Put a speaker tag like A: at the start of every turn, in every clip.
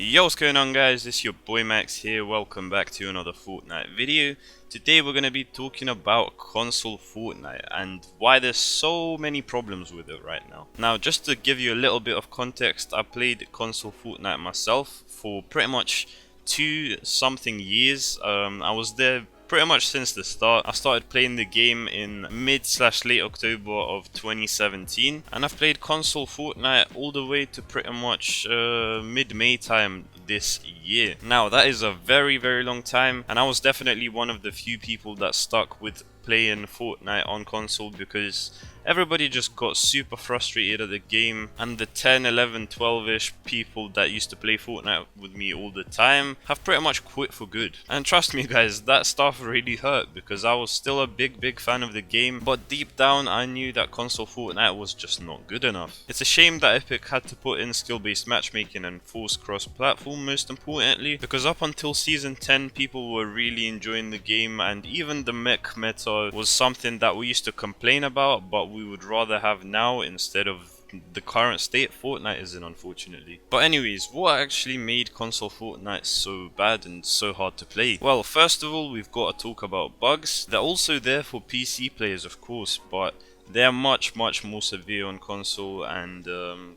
A: Yo, what's going on guys, it's your boy Max here, welcome back to another Fortnite video. Today we're going to be talking about console Fortnite and why there's so many problems with it right now. Now just to give you a little bit of context, I played console Fortnite myself for pretty much 2-something years. I was there pretty much since the start. I started playing the game in mid/late October of 2017, and I've played console Fortnite all the way to pretty much mid-May time this year. Now that is a very long time, and I was definitely one of the few people that stuck with playing Fortnite on console because everybody just got super frustrated at the game, and the 10, 11, 12-ish people that used to play Fortnite with me all the time have pretty much quit for good. And trust me guys, that stuff really hurt because I was still a big fan of the game, but deep down I knew that console Fortnite was just not good enough. It's a shame that Epic had to put in skill-based matchmaking and force cross-platform, most importantly, because up until season 10 people were really enjoying the game, and even the mech meta was something that we used to complain about, but we would rather have now instead of the current state Fortnite is in, unfortunately. But anyways, what actually made console Fortnite so bad and so hard to play? Well, first of all, we've got to talk about bugs. They're also there for PC players, of course, but they're much more severe on console, and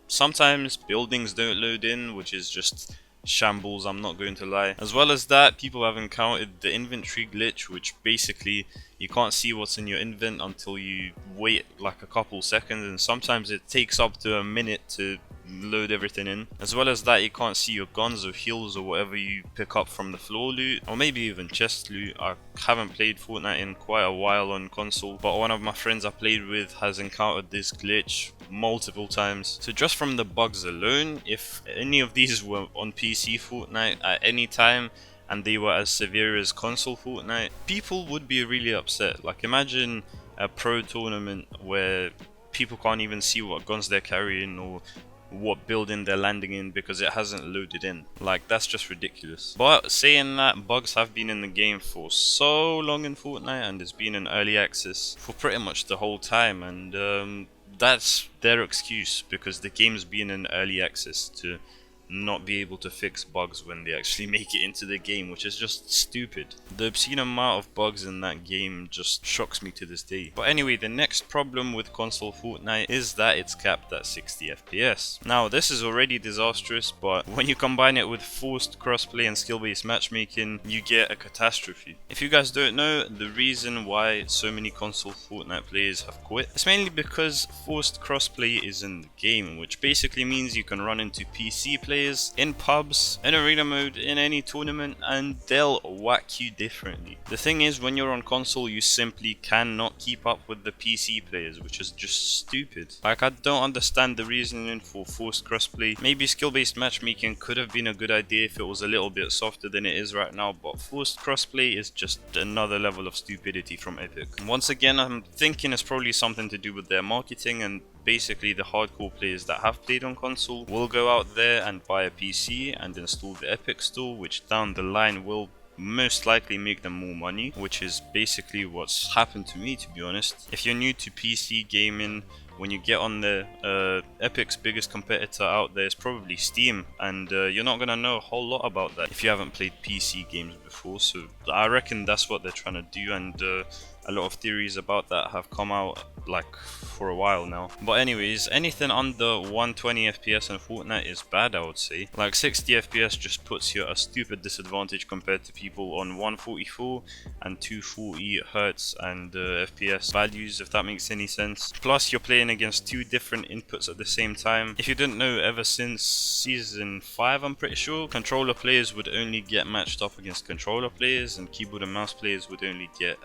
A: sometimes buildings don't load in, which is just shambles, I'm not going to lie. As well as that, people have encountered the inventory glitch, which basically you can't see what's in your invent until you wait like a couple seconds, and sometimes it takes up to a minute to load everything in. As well as that, you can't see your guns or heals or whatever you pick up from the floor loot, or maybe even chest loot. I haven't played Fortnite in quite a while on console, but one of my friends I played with has encountered this glitch multiple times. So just from the bugs alone, if any of these were on PC Fortnite at any time and they were as severe as console Fortnite, people would be really upset. Like, imagine a pro tournament where people can't even see what guns they're carrying or what building they're landing in because it hasn't loaded in. Like, that's just ridiculous. But saying that, bugs have been in the game for so long in Fortnite, and it's been in early access for pretty much the whole time, and that's their excuse because the game's been in early access to not be able to fix bugs when they actually make it into the game, which is just stupid. The obscene amount of bugs in that game just shocks me to this day. But anyway, the next problem with console Fortnite is that it's capped at 60 FPS. Now this is already disastrous, but when you combine it with forced crossplay and skill-based matchmaking, you get a catastrophe. If you guys don't know, the reason why so many console Fortnite players have quit, it's mainly because forced crossplay is in the game, which basically means you can run into PC players in pubs, in arena mode, in any tournament, and they'll whack you differently. The thing is, when you're on console, you simply cannot keep up with the PC players, which is just stupid. Like, I don't understand the reasoning for forced crossplay. Maybe skill-based matchmaking could have been a good idea if it was a little bit softer than it is right now, but forced crossplay is just another level of stupidity from Epic. Once again, I'm thinking it's probably something to do with their marketing, and basically the hardcore players that have played on console will go out there and buy a PC and install the Epic store, which down the line will most likely make them more money, which is basically what's happened to me, to be honest. If you're new to PC gaming, when you get on the Epic's biggest competitor out there is probably Steam, and you're not gonna know a whole lot about that if you haven't played PC games before. So I reckon that's what they're trying to do, and a lot of theories about that have come out like for a while now. But anyways, anything under 120 FPS in Fortnite is bad, I would say. Like 60 FPS just puts you at a stupid disadvantage compared to people on 144 and 240 Hz and FPS values, if that makes any sense. Plus you're playing against two different inputs at the same time. If you didn't know, ever since season 5, I'm pretty sure, controller players would only get matched up against controller players, and keyboard and mouse players would only get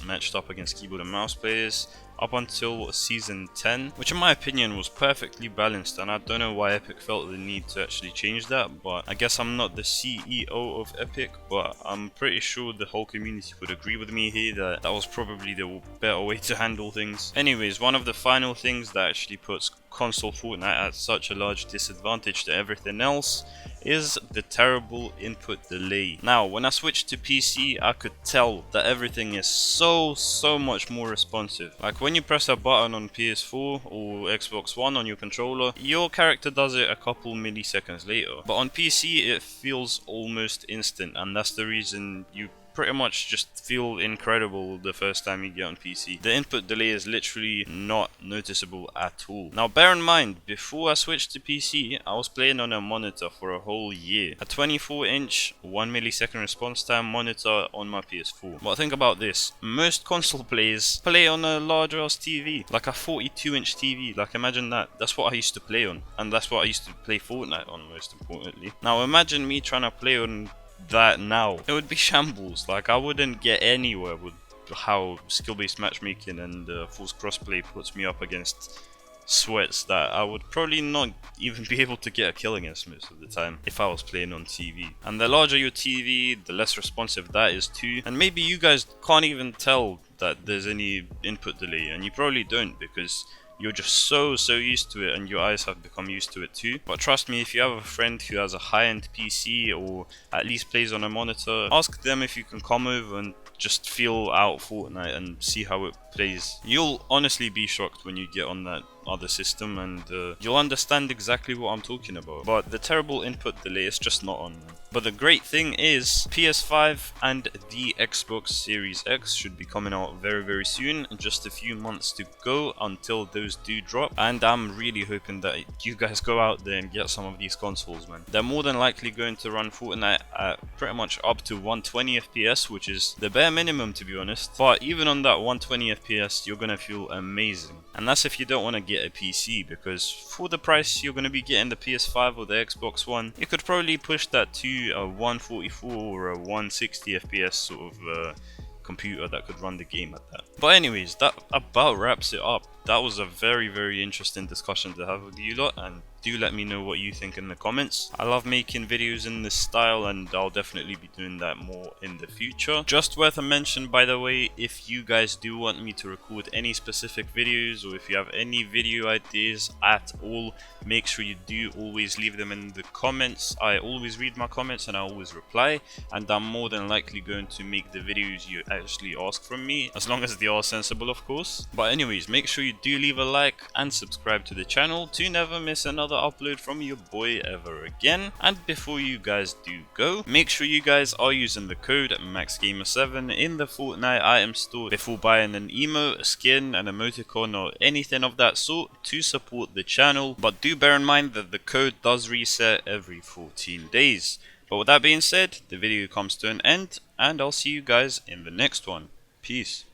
A: matched up against keyboard and mouse players up until season 10, which in my opinion was perfectly balanced, and I don't know why Epic felt the need to actually change that. But I guess I'm not the CEO of Epic, but I'm pretty sure the whole community would agree with me here that that was probably the better way to handle things. Anyways, one of the final things that actually puts console Fortnite at such a large disadvantage to everything else is the terrible input delay. Now, when I switched to PC, I could tell that everything is so much more responsive. Like when you press a button on PS4 or Xbox One on your controller, your character does it a couple milliseconds later. But on PC, it feels almost instant, and that's the reason you pretty much just feel incredible the first time you get on PC. The input delay is literally not noticeable at all. Now bear in mind, before I switched to PC, I was playing on a monitor for a whole year. A 24-inch, 1 millisecond response time monitor on my PS4. But think about this, most console players play on a larger ass TV, like a 42-inch TV, like imagine that. That's what I used to play on, and that's what I used to play Fortnite on, most importantly. Now imagine me trying to play on that now. It would be shambles. Like I wouldn't get anywhere with how skill-based matchmaking and forced crossplay puts me up against sweats that I would probably not even be able to get a kill against most of the time if I was playing on TV. And the larger your TV, the less responsive that is too. And maybe you guys can't even tell that there's any input delay, and you probably don't because you're just so used to it and your eyes have become used to it too. But trust me, if you have a friend who has a high-end PC or at least plays on a monitor, ask them if you can come over and just feel out Fortnite and see how it plays. You'll honestly be shocked when you get on that other system, and you'll understand exactly what I'm talking about. But the terrible input delay is just not on, man. But the great thing is PS5 and the Xbox Series X should be coming out very soon. Just a few months to go until those do drop, and I'm really hoping that you guys go out there and get some of these consoles, man. They're more than likely going to run Fortnite at pretty much up to 120 FPS, which is the bare minimum to be honest. But even on that 120 FPS, you're gonna feel amazing. And that's if you don't want to get a PC, because for the price you're going to be getting the PS5 or the Xbox One, you could probably push that to a 144 or a 160 FPS sort of computer that could run the game at that. But anyways, that about wraps it up. That was a very interesting discussion to have with you lot, and do let me know what you think in the comments. I love making videos in this style, and I'll definitely be doing that more in the future. Just worth a mention, by the way, if you guys do want me to record any specific videos, or if you have any video ideas at all, make sure you do always leave them in the comments. I always read my comments and I always reply, and I'm more than likely going to make the videos you actually ask from me, as long as they are sensible, of course. But anyways, make sure you do leave a like and subscribe to the channel to never miss another upload from your boy ever again. And before you guys do go, make sure you guys are using the code MaxGamer7 in the Fortnite item store before buying an emote, a skin, an emoticon, or anything of that sort to support the channel. But do bear in mind that the code does reset every 14 days. But with that being said, the video comes to an end, and I'll see you guys in the next one. Peace.